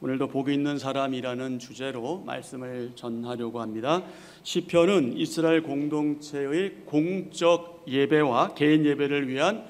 오늘도 복 있는 사람이라는 주제로 말씀을 전하려고 합니다. 시편은 이스라엘 공동체의 공적 예배와 개인 예배를 위한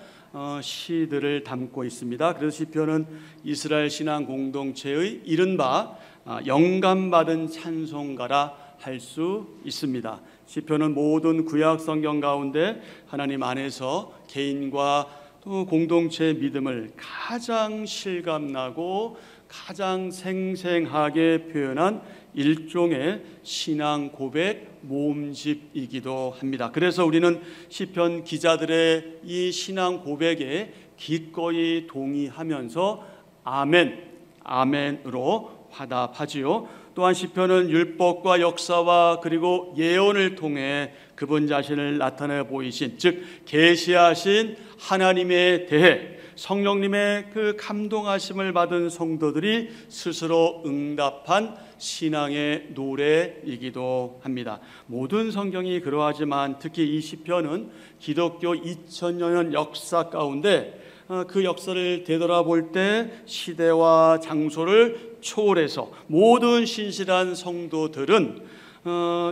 시들을 담고 있습니다. 그래서 시편은 이스라엘 신앙 공동체의 이른바 영감받은 찬송가라 할 수 있습니다. 시편은 모든 구약 성경 가운데 하나님 안에서 개인과 또 공동체의 믿음을 가장 실감나고 가장 생생하게 표현한 일종의 신앙 고백 모음집이기도 합니다. 그래서 우리는 시편 기자들의 이 신앙 고백에 기꺼이 동의하면서 아멘, 아멘으로 화답하지요. 또한 시편은 율법과 역사와 그리고 예언을 통해 그분 자신을 나타내 보이신, 즉 계시하신 하나님에 대해 성령님의 그 감동하심을 받은 성도들이 스스로 응답한 신앙의 노래이기도 합니다. 모든 성경이 그러하지만 특히 이 시편은 기독교 2000여 년 역사 가운데 그 역사를 되돌아볼 때 시대와 장소를 초월해서 모든 신실한 성도들은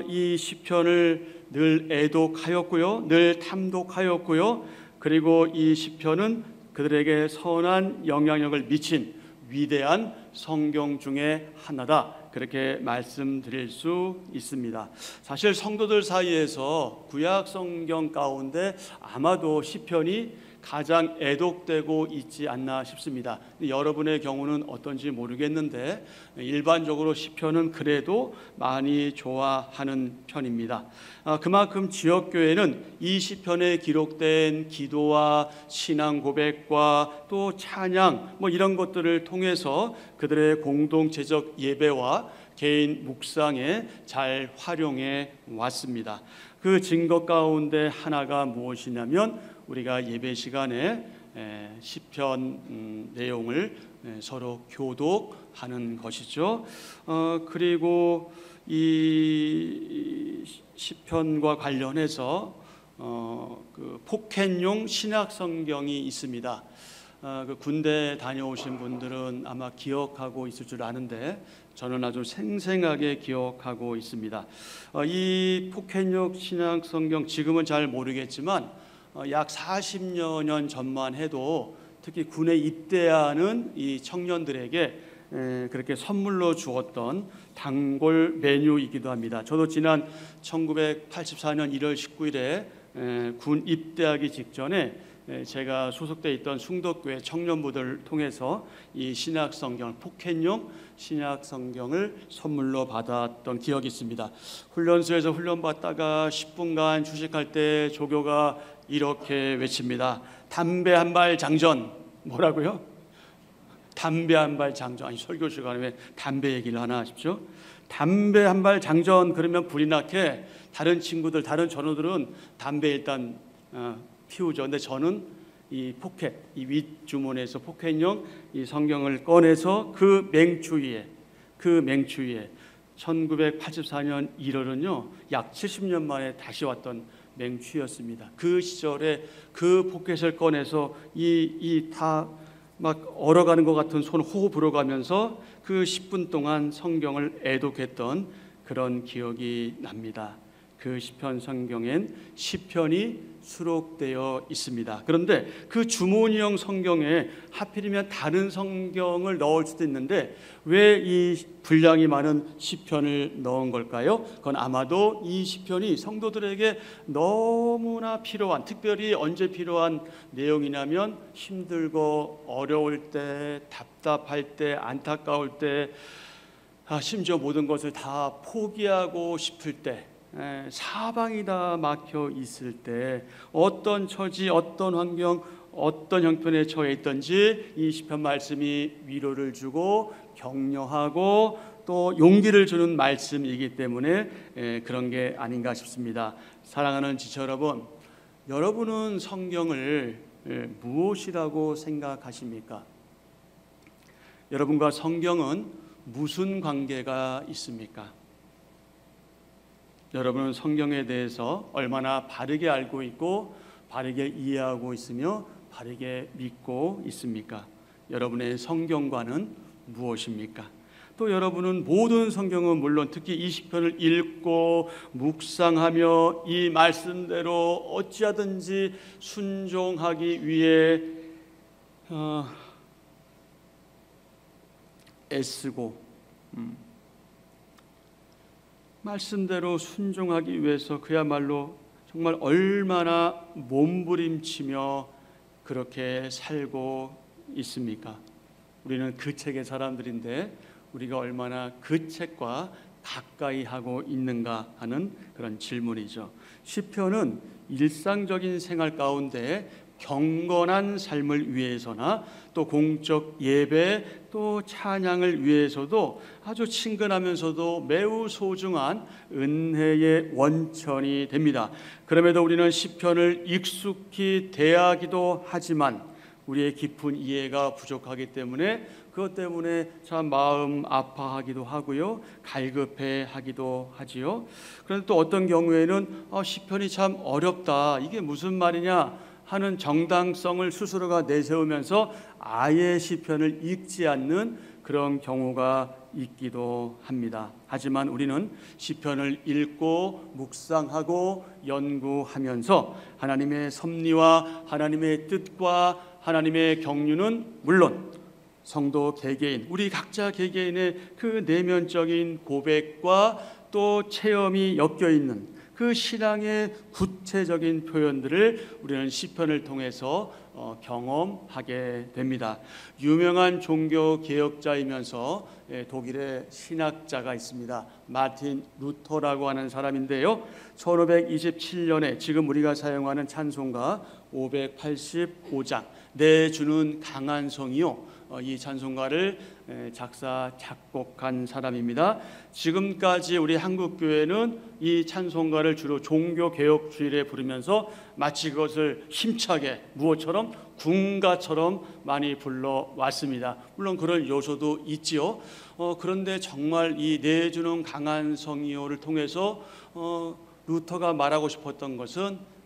이 시편을 늘 애독하였고요, 늘 탐독하였고요, 그리고 이 시편은 그들에게 선한 영향력을 미친 위대한 성경 중에 하나다, 그렇게 말씀드릴 수 있습니다. 사실 성도들 사이에서 구약 성경 가운데 아마도 시편이 가장 애독되고 있지 않나 싶습니다. 여러분의 경우는 어떤지 모르겠는데 일반적으로 시편은 그래도 많이 좋아하는 편입니다. 그만큼 지역교회는 이 시편에 기록된 기도와 신앙 고백과 또 찬양 이런 것들을 통해서 그들의 공동체적 예배와 개인 묵상에 잘 활용해 왔습니다. 그 증거 가운데 하나가 무엇이냐면 우리가 예배 시간에 시편 내용을 서로 교독하는 것이죠. 그리고 이 시편과 관련해서 그 포켓용 신약 성경이 있습니다. 그 군대 다녀오신 분들은 아마 기억하고 있을 줄 아는데 저는 아주 생생하게 기억하고 있습니다. 이 포켓용 신약 성경 지금은 잘 모르겠지만 약 40여 년 전만 해도 특히 군에 입대하는 이 청년들에게 그렇게 선물로 주었던 단골 메뉴이기도 합니다. 저도 지난 1984년 1월 19일에 군 입대하기 직전에 제가 소속돼 있던 숭덕교회 청년부들을 통해서 이 신약 성경, 포켓용 신약 성경을 선물로 받았던 기억이 있습니다. 훈련소에서 훈련받다가 10분간 휴식할 때 조교가 이렇게 외칩니다. 담배 한 발 장전. 뭐라고요? 담배 한 발 장전. 아니 설교 시간에 왜 담배 얘기를 하나 싶죠? 담배 한 발 장전 그러면 불이 나게 다른 친구들, 다른 전우들은 담배 일단 피우죠. 근데 저는 이 포켓, 이 윗주머니에서 포켓용 이 성경을 꺼내서 그 맹추 위에 1984년 1월은요 약 70년 만에 다시 왔던 맹추였습니다. 그 시절에 그 포켓을 꺼내서 이 다 막 얼어가는 것 같은 손 호흡 불어가면서 그 10분 동안 성경을 애독했던 그런 기억이 납니다. 그 시편 성경엔 시편이 수록되어 있습니다. 그런데 그 주머니형 성경에 하필이면 다른 성경을 넣을 수도 있는데 왜 이 분량이 많은 시편을 넣은 걸까요? 그건 아마도 이 시편이 성도들에게 너무나 필요한, 특별히 언제 필요한 내용이냐면 힘들고 어려울 때, 답답할 때, 안타까울 때, 심지어 모든 것을 다 포기하고 싶을 때, 사방이 다 막혀 있을 때, 어떤 처지, 어떤 환경, 어떤 형편에 처해 있든지 이 시편 말씀이 위로를 주고 격려하고 또 용기를 주는 말씀이기 때문에 그런 게 아닌가 싶습니다. 사랑하는 지체 여러분, 여러분은 성경을 무엇이라고 생각하십니까? 여러분과 성경은 무슨 관계가 있습니까? 여러분은 성경에 대해서 얼마나 바르게 알고 있고 바르게 이해하고 있으며 바르게 믿고 있습니까? 여러분의 성경관은 무엇입니까? 또 여러분은 모든 성경은 물론 특히 이 시편을 읽고 묵상하며 이 말씀대로 어찌하든지 순종하기 위해 애쓰고 말씀대로 순종하기 위해서 그야말로 정말 얼마나 몸부림치며 그렇게 살고 있습니까? 우리는 그 책의 사람들인데 우리가 얼마나 그 책과 가까이 하고 있는가 하는 그런 질문이죠. 시편은 일상적인 생활 가운데 경건한 삶을 위해서나 또 공적 예배 또 찬양을 위해서도 아주 친근하면서도 매우 소중한 은혜의 원천이 됩니다. 그럼에도 우리는 시편을 익숙히 대하기도 하지만 우리의 깊은 이해가 부족하기 때문에 그것 때문에 참 마음 아파하기도 하고요, 갈급해하기도 하지요. 그런데 또 어떤 경우에는 시편이 참 어렵다, 이게 무슨 말이냐 하는 정당성을 스스로가 내세우면서 아예 시편을 읽지 않는 그런 경우가 있기도 합니다. 하지만 우리는 시편을 읽고 묵상하고 연구하면서 하나님의 섭리와 하나님의 뜻과 하나님의 경륜은 물론 성도 개개인, 우리 각자 개개인의 그 내면적인 고백과 또 체험이 엮여 있는 그 신앙의 구체적인 표현들을 우리는 시편을 통해서 경험하게 됩니다. 유명한 종교 개혁자이면서 독일의 신학자가 있습니다. 마틴 루터라고 하는 사람인데요, 1527년에 지금 우리가 사용하는 찬송가 585장 내 주는 강한 성이요, 이 찬송가를 작사 작곡한 사람입니다. 지금까지 우리 한국교회는 이 찬송가를 주로 종교개혁주일에 부르면서 마치 그것을 힘차게 무엇처럼 군가처럼 많이 불러왔습니다. 물론 그런 요소도 있지요. 그런데 정말 이 내주는 강한 성이요를 통해서 루터가 말하고 싶었던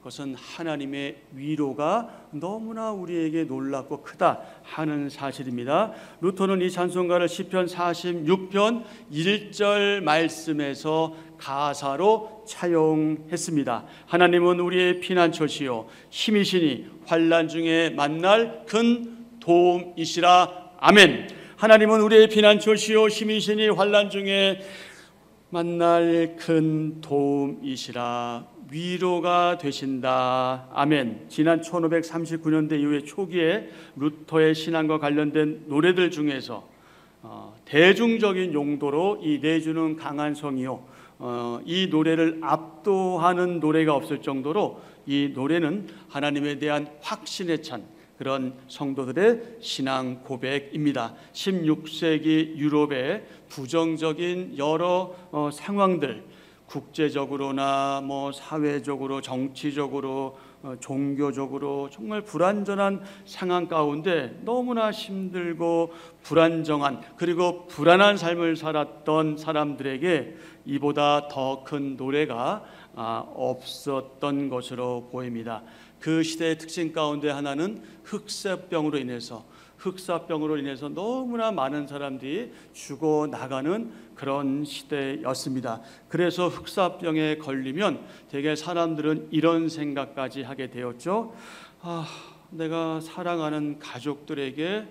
그것은 하나님의 위로가 너무나 우리에게 놀랍고 크다 하는 사실입니다. 루터는 이 찬송가를 시편 46편 1절 말씀에서 가사로 차용했습니다. 하나님은 우리의 피난처시요 힘이시니 환난 중에 만날 큰 도움이시라. 아멘. 하나님은 우리의 피난처시요 힘이시니 환난 중에 만날 큰 도움이시라. 위로가 되신다. 아멘. 지난 1539년대 이후에 초기에 루터의 신앙과 관련된 노래들 중에서 대중적인 용도로 이 내주는 강한 성이요, 이 노래를 압도하는 노래가 없을 정도로 이 노래는 하나님에 대한 확신에 찬 그런 성도들의 신앙 고백입니다. 16세기 유럽의 부정적인 여러 상황들, 국제적으로나 사회적으로, 정치적으로, 종교적으로 정말 불완전한 상황 가운데 너무나 힘들고 불안정한, 그리고 불안한 삶을 살았던 사람들에게 이보다 더 큰 노래가 없었던 것으로 보입니다. 그 시대의 특징 가운데 하나는 흑사병으로 인해서 너무나 많은 사람들이 죽어나가는 그런 시대였습니다. 그래서 흑사병에 걸리면 대개 사람들은 이런 생각까지 하게 되었죠. 내가 사랑하는 가족들에게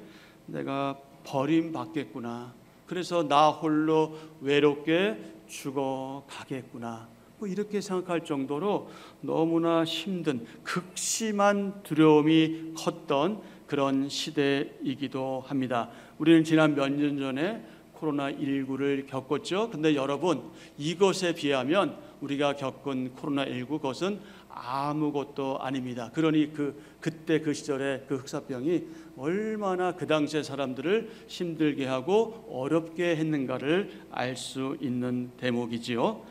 내가 버림받겠구나. 그래서 나 홀로 외롭게 죽어가겠구나. 이렇게 생각할 정도로 너무나 힘든 극심한 두려움이 컸던 그런 시대이기도 합니다. 우리는 지난 몇 년 전에 코로나19를 겪었죠. 근데 여러분, 이것에 비하면 우리가 겪은 코로나19 그것은 아무것도 아닙니다. 그러니 그때 그 시절에 그 흑사병이 얼마나 그 당시의 사람들을 힘들게 하고 어렵게 했는가를 알 수 있는 대목이지요.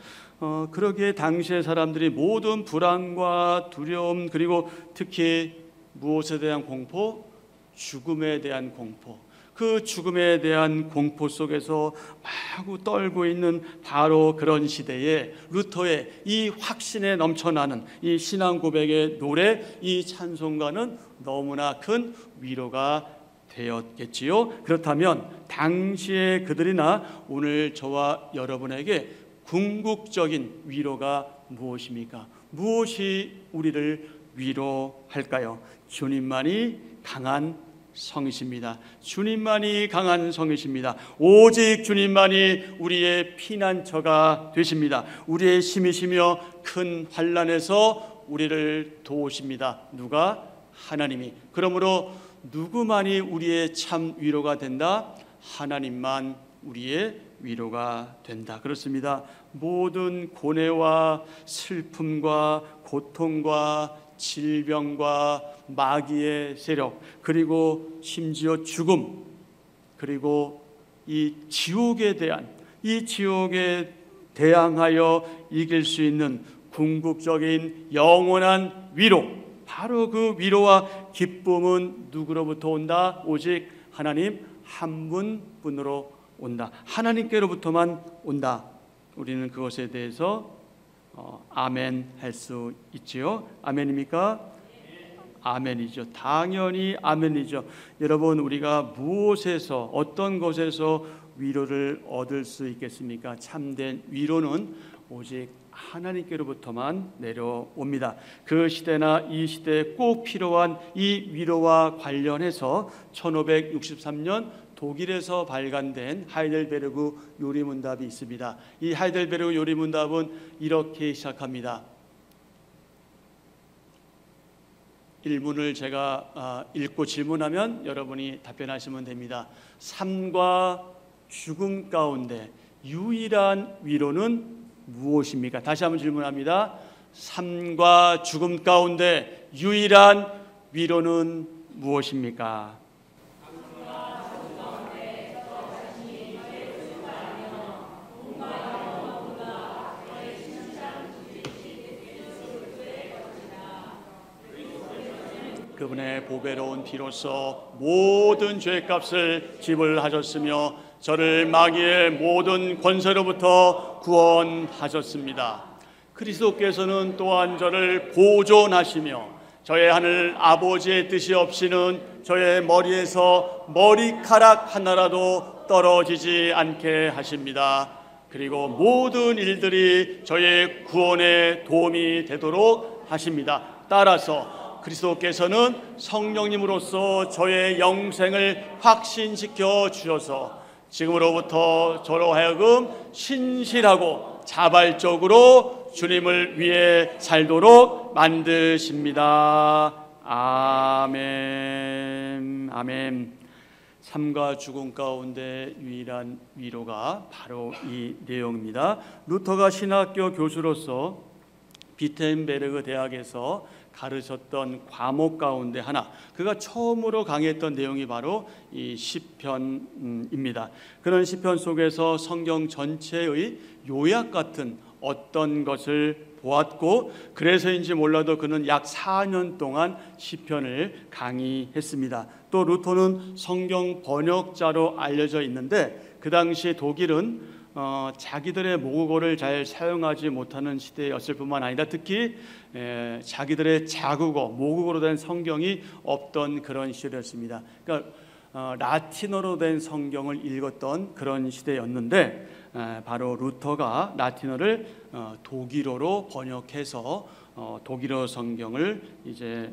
그러기에 당시의 사람들이 모든 불안과 두려움, 그리고 특히 무엇에 대한 공포? 죽음에 대한 공포. 그 죽음에 대한 공포 속에서 마구 떨고 있는 바로 그런 시대에 루터의 이 확신에 넘쳐나는 이 신앙 고백의 노래, 이 찬송가는 너무나 큰 위로가 되었겠지요. 그렇다면 당시의 그들이나 오늘 저와 여러분에게 궁극적인 위로가 무엇입니까? 무엇이 우리를 위로할까요? 주님만이 강한 성이십니다. 주님만이 강한 성이십니다. 오직 주님만이 우리의 피난처가 되십니다. 우리의 힘이시며 큰 환난에서 우리를 도우십니다. 누가? 하나님이. 그러므로 누구만이 우리의 참 위로가 된다? 하나님만 우리의 위로가 된다. 그렇습니다. 모든 고뇌와 슬픔과 고통과 질병과 마귀의 세력, 그리고 심지어 죽음, 그리고 이 지옥에 대항하여 이길 수 있는 궁극적인 영원한 위로, 바로 그 위로와 기쁨은 누구로부터 온다? 오직 하나님 한 분뿐으로 온다. 하나님께로부터만 온다. 우리는 그것에 대해서 아멘 할 수 있지요. 아멘입니까? 아멘이죠. 당연히 아멘이죠. 여러분, 우리가 무엇에서, 어떤 것에서 위로를 얻을 수 있겠습니까? 참된 위로는 오직 하나님께로부터만 내려옵니다. 그 시대나 이 시대에 꼭 필요한 이 위로와 관련해서 1563년 독일에서 발간된 하이델베르그 요리문답이 있습니다. 이 하이델베르그 요리문답은 이렇게 시작합니다. 일문을 제가 읽고 질문하면 여러분이 답변하시면 됩니다. 삶과 죽음 가운데 유일한 위로는 무엇입니까? 다시 한번 질문합니다. 삶과 죽음 가운데 유일한 위로는 무엇입니까? 그분의 보배로운 피로써 모든 죄값을 지불하셨으며 저를 마귀의 모든 권세로부터 구원하셨습니다. 그리스도께서는 또한 저를 보존하시며 저의 하늘 아버지의 뜻이 없이는 저의 머리에서 머리카락 하나라도 떨어지지 않게 하십니다. 그리고 모든 일들이 저의 구원에 도움이 되도록 하십니다. 따라서 그리스도께서는 성령님으로서 저의 영생을 확신시켜 주셔서 지금으로부터 저로 하여금 신실하고 자발적으로 주님을 위해 살도록 만드십니다. 아멘. 아멘. 삶과 죽음 가운데 유일한 위로가 바로 이 내용입니다. 루터가 신학교 교수로서 비텐베르그 대학에서 가르쳤던 과목 가운데 하나, 그가 처음으로 강의했던 내용이 바로 이 시편입니다. 그런 시편 속에서 성경 전체의 요약 같은 어떤 것을 보았고, 그래서인지 몰라도 그는 약 4년 동안 시편을 강의했습니다. 또 루터는 성경 번역자로 알려져 있는데, 그 당시 독일은 자기들의 모국어를 잘 사용하지 못하는 시대였을 뿐만 아니라 특히 자기들의 자국어, 모국어로 된 성경이 없던 그런 시대였습니다. 그러니까 라틴어로 된 성경을 읽었던 그런 시대였는데, 바로 루터가 라틴어를 독일어로 번역해서 독일어 성경을 이제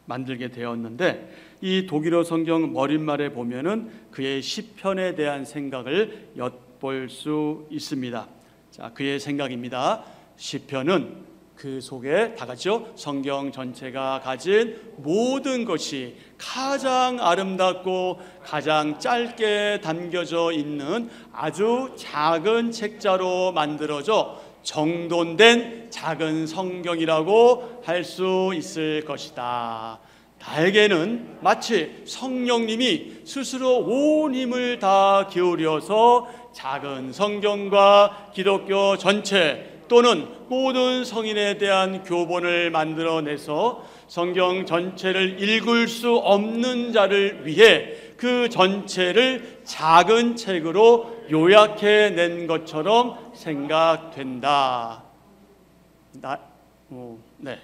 만들게 되었는데, 이 독일어 성경 머릿말에 보면은 그의 시편에 대한 생각을 엿볼 수 있습니다. 자, 그의 생각입니다. 시편은 그 속에 다 같이요, 성경 전체가 가진 모든 것이 가장 아름답고 가장 짧게 담겨져 있는 아주 작은 책자로 만들어져 정돈된 작은 성경이라고 할 수 있을 것이다. 나에게는 마치 성령님이 스스로 온 힘을 다 기울여서 작은 성경과 기독교 전체 또는 모든 성인에 대한 교본을 만들어내서 성경 전체를 읽을 수 없는 자를 위해 그 전체를 작은 책으로 요약해낸 것처럼 생각된다.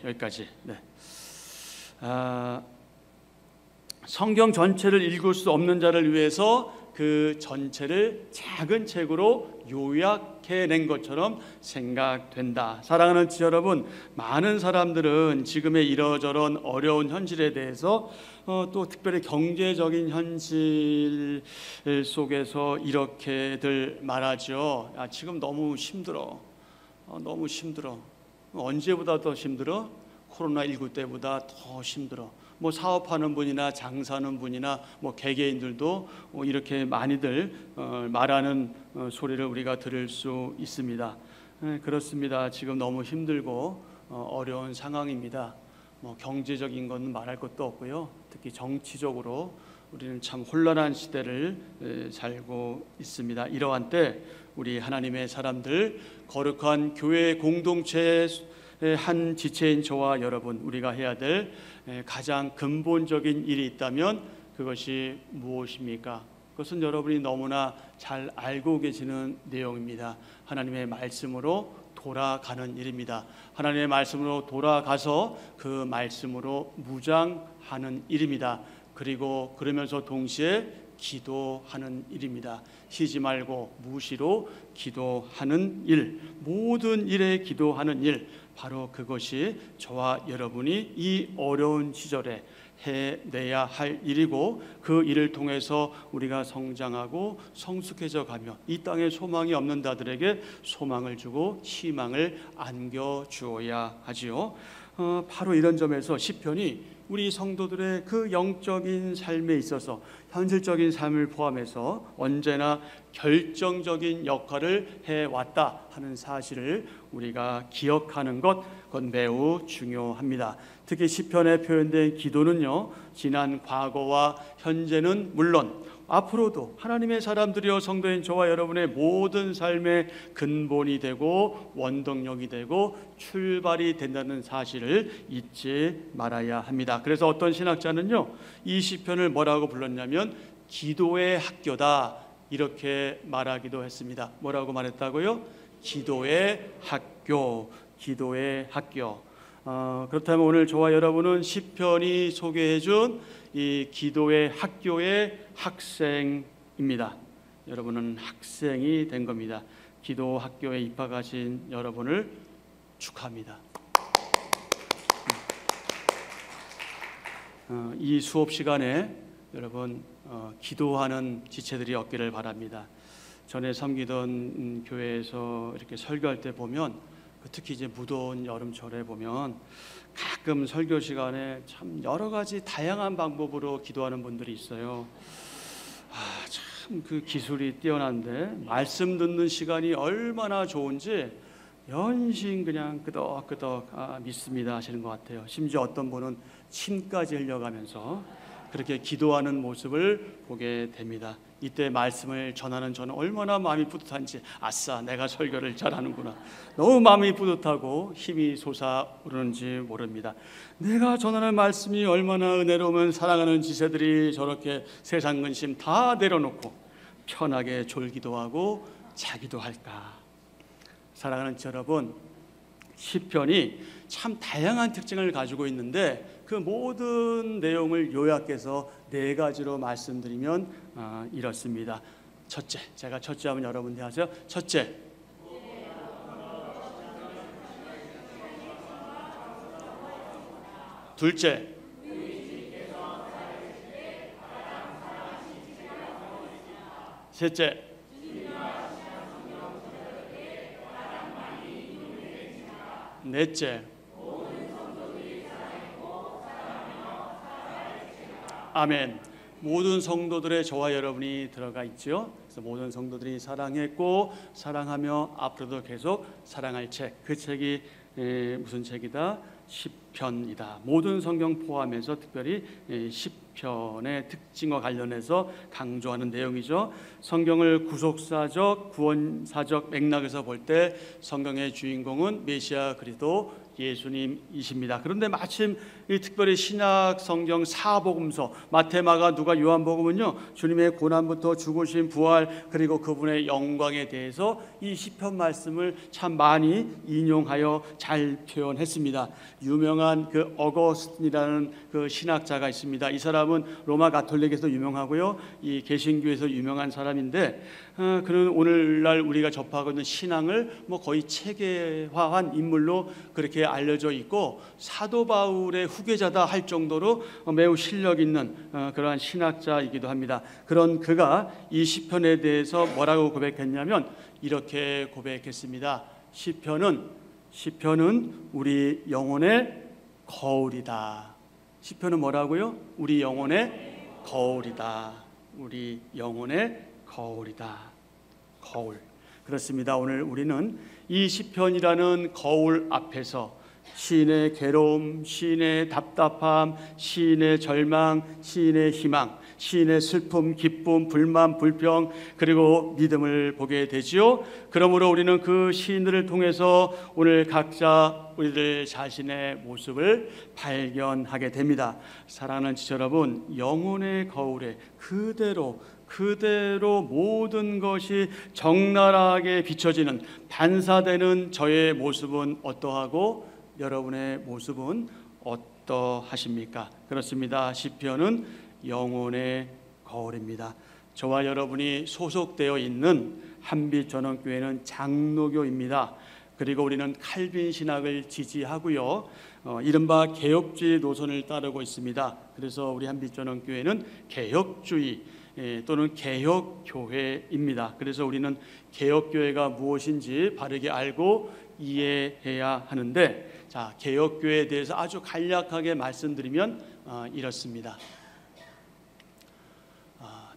여기까지. 성경 전체를 읽을 수 없는 자를 위해서 그 전체를 작은 책으로 요약해낸 것처럼 생각된다. 사랑하는 지체 여러분, 많은 사람들은 지금의 이러저런 어려운 현실에 대해서 또 특별히 경제적인 현실 속에서 이렇게들 말하죠. 지금 너무 힘들어. 너무 힘들어. 언제보다 더 힘들어? 코로나19 때보다 더 힘들어. 뭐 사업하는 분이나 장사하는 분이나 뭐 개개인들도 이렇게 많이들 말하는 소리를 우리가 들을 수 있습니다. 그렇습니다. 지금 너무 힘들고 어려운 상황입니다. 뭐 경제적인 건 말할 것도 없고요. 특히 정치적으로 우리는 참 혼란한 시대를 살고 있습니다. 이러한 때 우리 하나님의 사람들, 거룩한 교회 공동체의 한 지체인 저와 여러분, 우리가 해야 될 가장 근본적인 일이 있다면 그것이 무엇입니까? 그것은 여러분이 너무나 잘 알고 계시는 내용입니다. 하나님의 말씀으로 돌아가는 일입니다. 하나님의 말씀으로 돌아가서 그 말씀으로 무장하는 일입니다. 그리고 그러면서 동시에 기도하는 일입니다. 쉬지 말고 무시로 기도하는 일, 모든 일에 기도하는 일, 바로 그것이 저와 여러분이 이 어려운 시절에 해내야 할 일이고, 그 일을 통해서 우리가 성장하고 성숙해져 가며 이 땅에 소망이 없는 자들에게 소망을 주고 희망을 안겨주어야 하지요. 바로 이런 점에서 시편이 우리 성도들의 그 영적인 삶에 있어서 현실적인 삶을 포함해서 언제나 결정적인 역할을 해왔다 하는 사실을 우리가 기억하는 것, 그건 매우 중요합니다. 특히 시편에 표현된 기도는요, 지난 과거와 현재는 물론 앞으로도 하나님의 사람들이여 성도인 저와 여러분의 모든 삶의 근본이 되고 원동력이 되고 출발이 된다는 사실을 잊지 말아야 합니다. 그래서 어떤 신학자는요, 이 시편을 뭐라고 불렀냐면 기도의 학교다, 이렇게 말하기도 했습니다. 뭐라고 말했다고요? 기도의 학교, 기도의 학교. 그렇다면 오늘 저와 여러분은 시편이 소개해준 이 기도의 학교의 학생입니다. 여러분은 학생이 된 겁니다. 기도 학교에 입학하신 여러분을 축하합니다. 이 수업 시간에 여러분 기도하는 지체들이 없기를 바랍니다. 전에 섬기던 교회에서 이렇게 설교할 때 보면, 특히 이제 무더운 여름철에 보면 가끔 설교 시간에 참 여러 가지 다양한 방법으로 기도하는 분들이 있어요. 참 그 기술이 뛰어난데 말씀 듣는 시간이 얼마나 좋은지 연신 그냥 끄덕끄덕 믿습니다 하시는 것 같아요. 심지어 어떤 분은 침까지 흘려가면서 그렇게 기도하는 모습을 보게 됩니다. 이때 말씀을 전하는 저는 얼마나 마음이 뿌듯한지, 아싸, 내가 설교를 잘하는구나, 너무 마음이 뿌듯하고 힘이 솟아오르는지 모릅니다. 내가 전하는 말씀이 얼마나 은혜로우면 사랑하는 지체들이 저렇게 세상 근심 다 내려놓고 편하게 졸기도 하고 자기도 할까. 사랑하는 여러분, 시편이 참 다양한 특징을 가지고 있는데 그 모든 내용을 요약해서 4가지로 말씀드리면 이렇습니다. 첫째, 제가 첫째 하면 여러분들 하세요. 첫째, 둘째, 셋째, 넷째, 아멘. 모든 성도들의 저와 여러분이 들어가 있죠. 그래서 모든 성도들이 사랑했고 사랑하며 앞으로도 계속 사랑할 책, 그 책이 무슨 책이다? 시편이다. 모든 성경 포함해서 특별히 시편의 특징과 관련해서 강조하는 내용이죠. 성경을 구속사적, 구원사적 맥락에서 볼 때 성경의 주인공은 메시아 그리스도 예수님이십니다. 그런데 마침 이 특별히 신약 성경 사복음서 마태, 마가, 누가, 요한복음은요 주님의 고난부터 죽으신 부활 그리고 그분의 영광에 대해서 이 시편 말씀을 참 많이 인용하여 잘 표현했습니다. 유명한 그 어거스틴이라는 그 신학자가 있습니다. 이 사람은 로마 가톨릭에서 유명하고요, 이 개신교에서 유명한 사람인데 그는 오늘날 우리가 접하고 있는 신앙을 뭐 거의 체계화한 인물로 그렇게 알려져 있고 사도 바울의 후계자다 할 정도로 매우 실력 있는 그러한 신학자이기도 합니다. 그런 그가 이 시편에 대해서 뭐라고 고백했냐면 이렇게 고백했습니다. 시편은 우리 영혼의 거울이다. 시편은 뭐라고요? 우리 영혼의 거울이다. 우리 영혼의 거울이다. 거울. 그렇습니다. 오늘 우리는 이 시편이라는 거울 앞에서 시인의 괴로움, 시인의 답답함, 시인의 절망, 시인의 희망, 시인의 슬픔, 기쁨, 불만, 불평 그리고 믿음을 보게 되지요. 그러므로 우리는 그 시인들을 통해서 오늘 각자 우리들 자신의 모습을 발견하게 됩니다. 사랑하는 지체 여러분, 영혼의 거울에 그대로 모든 것이 적나라하게 비춰지는 반사되는 저의 모습은 어떠하고 여러분의 모습은 어떠하십니까? 그렇습니다. 시편은 영혼의 거울입니다. 저와 여러분이 소속되어 있는 한빛전원교회는 장로교입니다. 그리고 우리는 칼빈 신학을 지지하고요, 이른바 개혁주의 노선을 따르고 있습니다. 그래서 우리 한빛전원교회는 개혁주의 또는 개혁교회입니다. 그래서 우리는 개혁교회가 무엇인지 바르게 알고 이해해야 하는데, 자, 개혁교회에 대해서 아주 간략하게 말씀드리면 이렇습니다.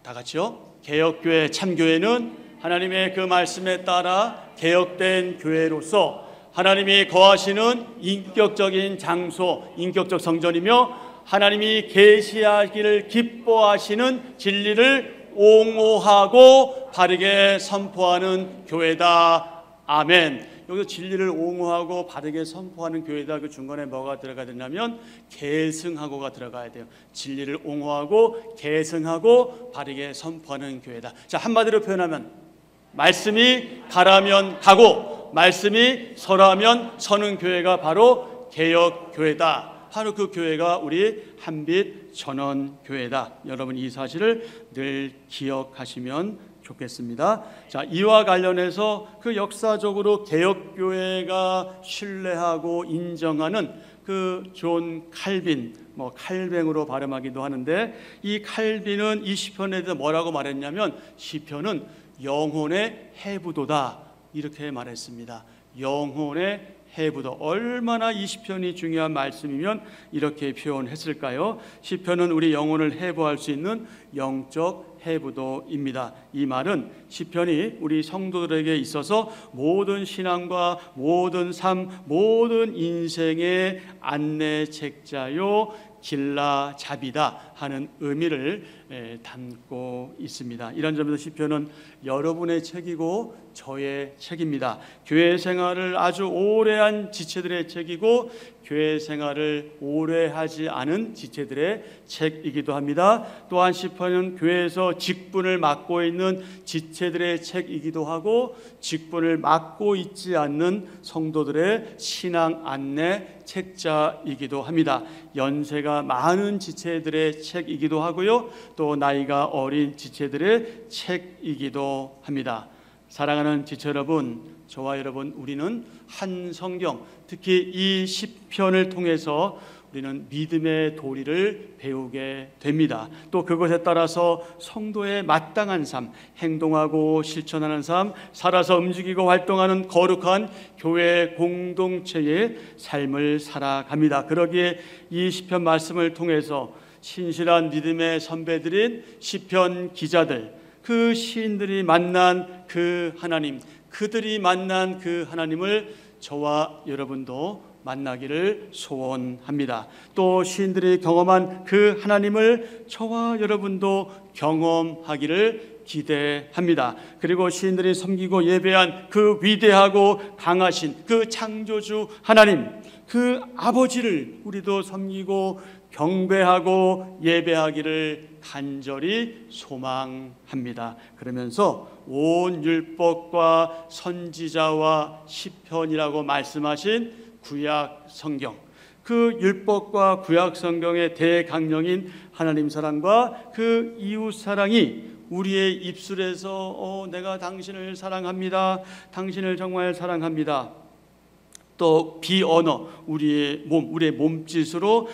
다 같이요. 개혁교회 참교회는 하나님의 그 말씀에 따라 개혁된 교회로서 하나님이 거하시는 인격적인 장소, 인격적 성전이며 하나님이 계시하기를 기뻐하시는 진리를 옹호하고 바르게 선포하는 교회다. 아멘. 여기서 진리를 옹호하고 바르게 선포하는 교회다. 그 중간에 뭐가 들어가야 되냐면 계승하고가 들어가야 돼요. 진리를 옹호하고 계승하고 바르게 선포하는 교회다. 자, 한마디로 표현하면 말씀이 가라면 가고 말씀이 서라면 서는 교회가 바로 개혁교회다. 바로 그 교회가 우리 한빛 전원교회다. 여러분 이 사실을 늘 기억하시면 좋겠습니다. 자, 이와 관련해서 그 역사적으로 개혁교회가 신뢰하고 인정하는 그 존 칼빈, 칼뱅으로 발음하기도 하는데, 이 칼빈은 이 시편에 대해서 뭐라고 말했냐면 시편은 영혼의 해부도다 이렇게 말했습니다. 영혼의 해부도. 얼마나 이 시편이 중요한 말씀이면 이렇게 표현했을까요? 시편은 우리 영혼을 해부할 수 있는 영적 해부도입니다. 이 말은 시편이 우리 성도들에게 있어서 모든 신앙과 모든 삶, 모든 인생의 안내 책자요 길라잡이다 하는 의미를 담고 있습니다. 이런 점에서 시편은 여러분의 책이고 저의 책입니다. 교회 생활을 아주 오래 한 지체들의 책이고 교회 생활을 오래 하지 않은 지체들의 책이기도 합니다. 또한 시편은 교회에서 직분을 맡고 있는 지체들의 책이기도 하고 직분을 맡고 있지 않는 성도들의 신앙 안내 책자이기도 합니다. 연세가 많은 지체들의 책이기도 하고요, 또 나이가 어린 지체들의 책이기도 합니다. 사랑하는 지체 여러분, 저와 여러분, 우리는 한 성경, 특히 이 시편을 통해서 우리는 믿음의 도리를 배우게 됩니다. 또 그것에 따라서 성도의 마땅한 삶, 행동하고 실천하는 삶, 살아서 움직이고 활동하는 거룩한 교회 공동체의 삶을 살아갑니다. 그러기에 이 시편 말씀을 통해서 신실한 믿음의 선배들인 시편 기자들, 그 시인들이 만난 그 하나님, 그들이 만난 그 하나님을 저와 여러분도 만나기를 소원합니다. 또 시인들이 경험한 그 하나님을 저와 여러분도 경험하기를 기대합니다. 그리고 시인들이 섬기고 예배한 그 위대하고 강하신 그 창조주 하나님, 그 아버지를 우리도 섬기고 경배하고 예배하기를 간절히 소망합니다. 그러면서 온 율법과 선지자와 시편이라고 말씀하신 구약 성경, 그 율법과 구약 성경의 대강령인 하나님 사랑과 그 이웃 사랑이 우리의 입술에서 내가 당신을 사랑합니다, 당신을 정말 사랑합니다, 또 비언어, 우리의 몸짓으로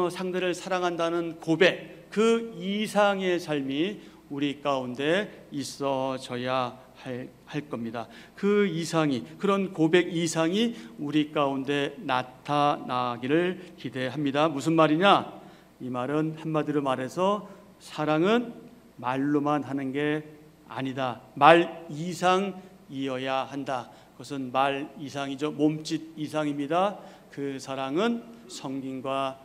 상대를 사랑한다는 고백, 그 이상의 삶이 우리 가운데 있어져야 할 겁니다. 그 이상이, 그런 고백 이상이 우리 가운데 나타나기를 기대합니다. 무슨 말이냐? 이 말은 한마디로 말해서 사랑은 말로만 하는 게 아니다. 말 이상이어야 한다. 그것은 말 이상이죠. 몸짓 이상입니다. 그 사랑은 섬김과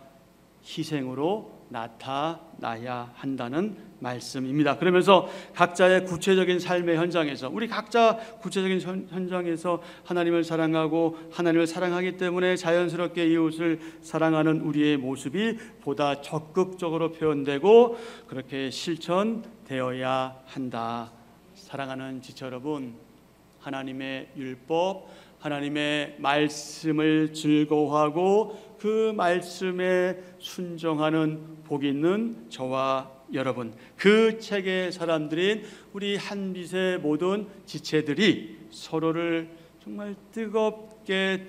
희생으로 나타나야 한다는 말씀입니다. 그러면서 각자의 구체적인 삶의 현장에서, 우리 각자 구체적인 현장에서 하나님을 사랑하고 하나님을 사랑하기 때문에 자연스럽게 이웃을 사랑하는 우리의 모습이 보다 적극적으로 표현되고 그렇게 실천되어야 한다. 사랑하는 지체 여러분, 하나님의 율법, 하나님의 말씀을 즐거워하고 그 말씀에 순종하는 복 있는 저와 여러분, 그 책의 사람들인 우리 한빛의 모든 지체들이 서로를 정말 뜨겁게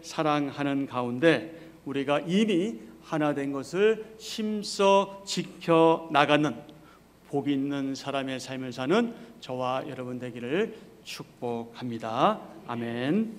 사랑하는 가운데 우리가 이미 하나 된 것을 힘써 지켜나가는 복 있는 사람의 삶을 사는 저와 여러분 되기를 축복합니다. 아멘.